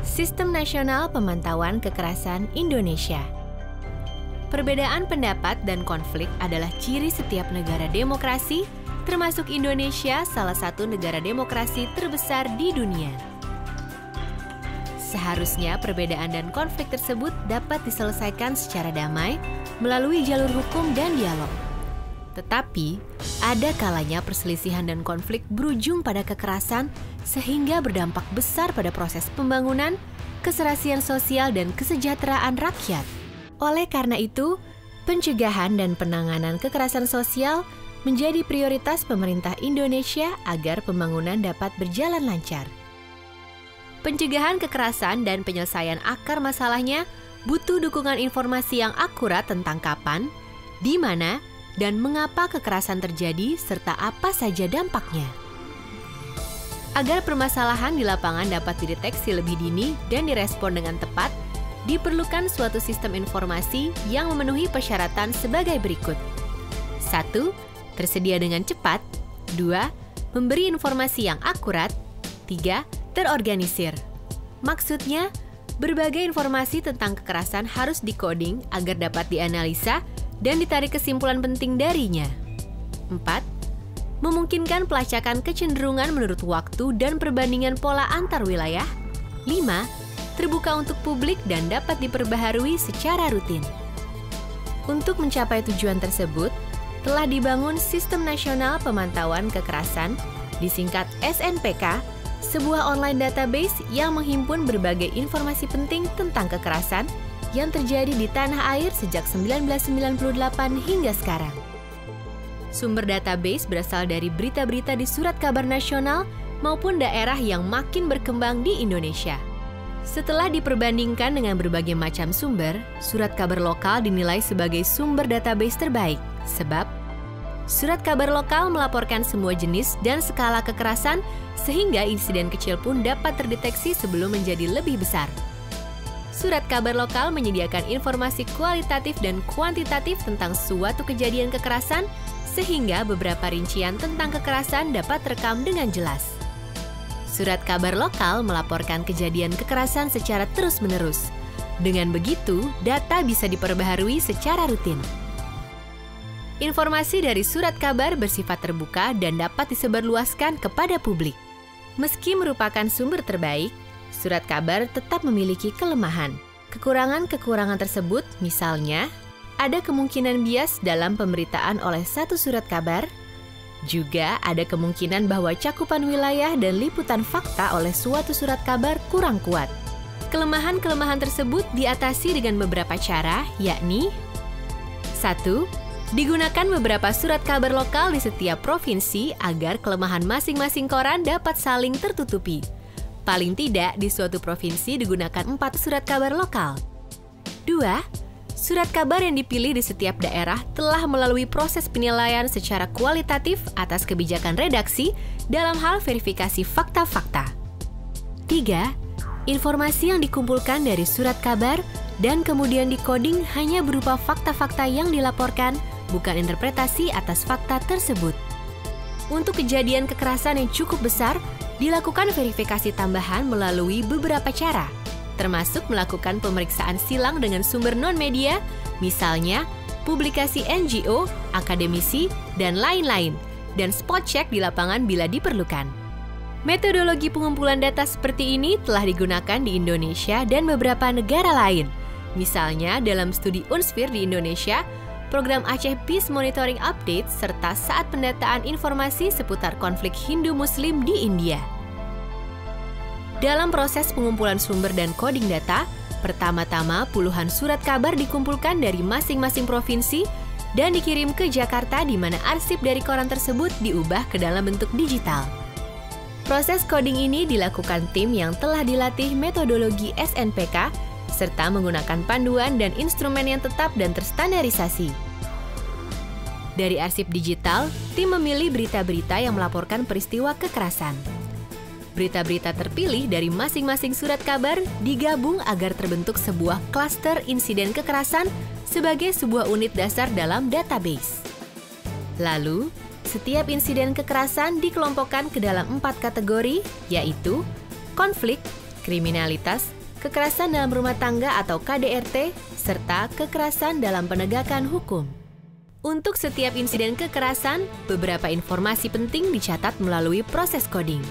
Sistem Nasional Pemantauan Kekerasan Indonesia. Perbedaan pendapat dan konflik adalah ciri setiap negara demokrasi, termasuk Indonesia, salah satu negara demokrasi terbesar di dunia. Seharusnya perbedaan dan konflik tersebut dapat diselesaikan secara damai melalui jalur hukum dan dialog. Tetapi, ada kalanya perselisihan dan konflik berujung pada kekerasan sehingga berdampak besar pada proses pembangunan, keserasian sosial, dan kesejahteraan rakyat. Oleh karena itu, pencegahan dan penanganan kekerasan sosial menjadi prioritas pemerintah Indonesia agar pembangunan dapat berjalan lancar. Pencegahan kekerasan dan penyelesaian akar masalahnya butuh dukungan informasi yang akurat tentang kapan, di mana, dan mengapa kekerasan terjadi serta apa saja dampaknya. Agar permasalahan di lapangan dapat dideteksi lebih dini dan direspon dengan tepat, diperlukan suatu sistem informasi yang memenuhi persyaratan sebagai berikut. 1. Tersedia dengan cepat. 2. Memberi informasi yang akurat. 3. Terorganisir. Maksudnya, berbagai informasi tentang kekerasan harus dikoding agar dapat dianalisa dan ditarik kesimpulan penting darinya. 4. Memungkinkan pelacakan kecenderungan menurut waktu dan perbandingan pola antar wilayah. 5. Terbuka untuk publik dan dapat diperbaharui secara rutin. Untuk mencapai tujuan tersebut, telah dibangun Sistem Nasional Pemantauan Kekerasan, disingkat SNPK, sebuah online database yang menghimpun berbagai informasi penting tentang kekerasan yang terjadi di tanah air sejak 1998 hingga sekarang. Sumber database berasal dari berita-berita di surat kabar nasional maupun daerah yang makin berkembang di Indonesia. Setelah diperbandingkan dengan berbagai macam sumber, surat kabar lokal dinilai sebagai sumber database terbaik, sebab surat kabar lokal melaporkan semua jenis dan skala kekerasan sehingga insiden kecil pun dapat terdeteksi sebelum menjadi lebih besar. Surat kabar lokal menyediakan informasi kualitatif dan kuantitatif tentang suatu kejadian kekerasan sehingga beberapa rincian tentang kekerasan dapat terekam dengan jelas. Surat kabar lokal melaporkan kejadian kekerasan secara terus-menerus. Dengan begitu, data bisa diperbaharui secara rutin. Informasi dari surat kabar bersifat terbuka dan dapat disebarluaskan kepada publik. Meski merupakan sumber terbaik, surat kabar tetap memiliki kelemahan. Kekurangan-kekurangan tersebut misalnya, ada kemungkinan bias dalam pemberitaan oleh satu surat kabar, juga ada kemungkinan bahwa cakupan wilayah dan liputan fakta oleh suatu surat kabar kurang kuat. Kelemahan-kelemahan tersebut diatasi dengan beberapa cara, yakni 1. Digunakan beberapa surat kabar lokal di setiap provinsi agar kelemahan masing-masing koran dapat saling tertutupi. Paling tidak di suatu provinsi digunakan 4 surat kabar lokal. 2. Surat kabar yang dipilih di setiap daerah telah melalui proses penilaian secara kualitatif atas kebijakan redaksi dalam hal verifikasi fakta-fakta. 3. Informasi yang dikumpulkan dari surat kabar dan kemudian dikoding hanya berupa fakta-fakta yang dilaporkan, bukan interpretasi atas fakta tersebut. Untuk kejadian kekerasan yang cukup besar, dilakukan verifikasi tambahan melalui beberapa cara, termasuk melakukan pemeriksaan silang dengan sumber non-media, misalnya publikasi NGO, akademisi, dan lain-lain, dan spot check di lapangan bila diperlukan. Metodologi pengumpulan data seperti ini telah digunakan di Indonesia dan beberapa negara lain, misalnya dalam studi Unsphere di Indonesia, program Aceh Peace Monitoring Update, serta saat pendataan informasi seputar konflik Hindu-Muslim di India. Dalam proses pengumpulan sumber dan coding data, pertama-tama puluhan surat kabar dikumpulkan dari masing-masing provinsi dan dikirim ke Jakarta di mana arsip dari koran tersebut diubah ke dalam bentuk digital. Proses coding ini dilakukan tim yang telah dilatih metodologi SNPK serta menggunakan panduan dan instrumen yang tetap dan terstandarisasi. Dari arsip digital, tim memilih berita-berita yang melaporkan peristiwa kekerasan. Berita-berita terpilih dari masing-masing surat kabar digabung agar terbentuk sebuah klaster insiden kekerasan sebagai sebuah unit dasar dalam database. Lalu, setiap insiden kekerasan dikelompokkan ke dalam 4 kategori, yaitu konflik, kriminalitas, kekerasan dalam rumah tangga atau KDRT, serta kekerasan dalam penegakan hukum. Untuk setiap insiden kekerasan, beberapa informasi penting dicatat melalui proses coding.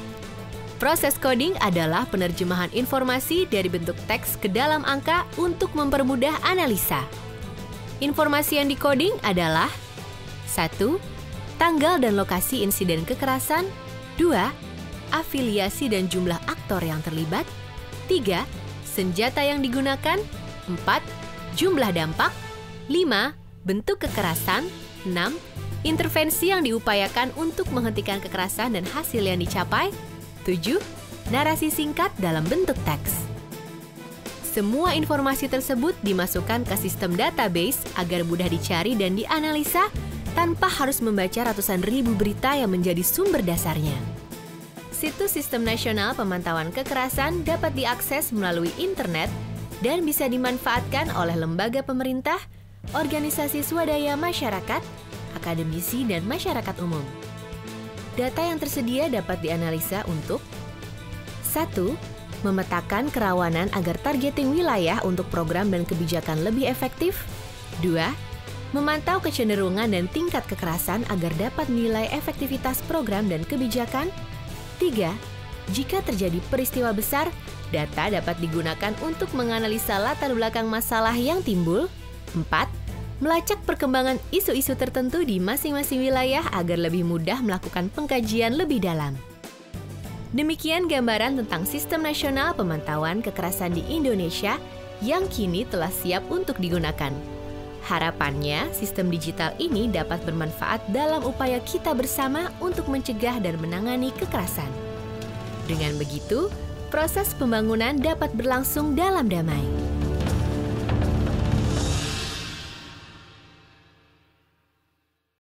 Proses coding adalah penerjemahan informasi dari bentuk teks ke dalam angka untuk mempermudah analisa. Informasi yang dikoding adalah 1. Tanggal dan lokasi insiden kekerasan. 2. Afiliasi dan jumlah aktor yang terlibat. 3. Senjata yang digunakan. 4. Jumlah dampak. 5. Bentuk kekerasan. 6. Intervensi yang diupayakan untuk menghentikan kekerasan dan hasil yang dicapai. 7. Narasi singkat dalam bentuk teks. Semua informasi tersebut dimasukkan ke sistem database agar mudah dicari dan dianalisa tanpa harus membaca ratusan ribu berita yang menjadi sumber dasarnya. Situs Sistem Nasional Pemantauan Kekerasan dapat diakses melalui internet dan bisa dimanfaatkan oleh lembaga pemerintah, organisasi swadaya masyarakat, akademisi, dan masyarakat umum. Data yang tersedia dapat dianalisa untuk 1. Memetakan kerawanan agar targeting wilayah untuk program dan kebijakan lebih efektif. 2. Memantau kecenderungan dan tingkat kekerasan agar dapat menilai efektivitas program dan kebijakan. 3. Jika terjadi peristiwa besar, data dapat digunakan untuk menganalisa latar belakang masalah yang timbul. 4. Melacak perkembangan isu-isu tertentu di masing-masing wilayah agar lebih mudah melakukan pengkajian lebih dalam. Demikian gambaran tentang Sistem Nasional Pemantauan Kekerasan di Indonesia yang kini telah siap untuk digunakan. Harapannya, sistem digital ini dapat bermanfaat dalam upaya kita bersama untuk mencegah dan menangani kekerasan. Dengan begitu, proses pembangunan dapat berlangsung dalam damai.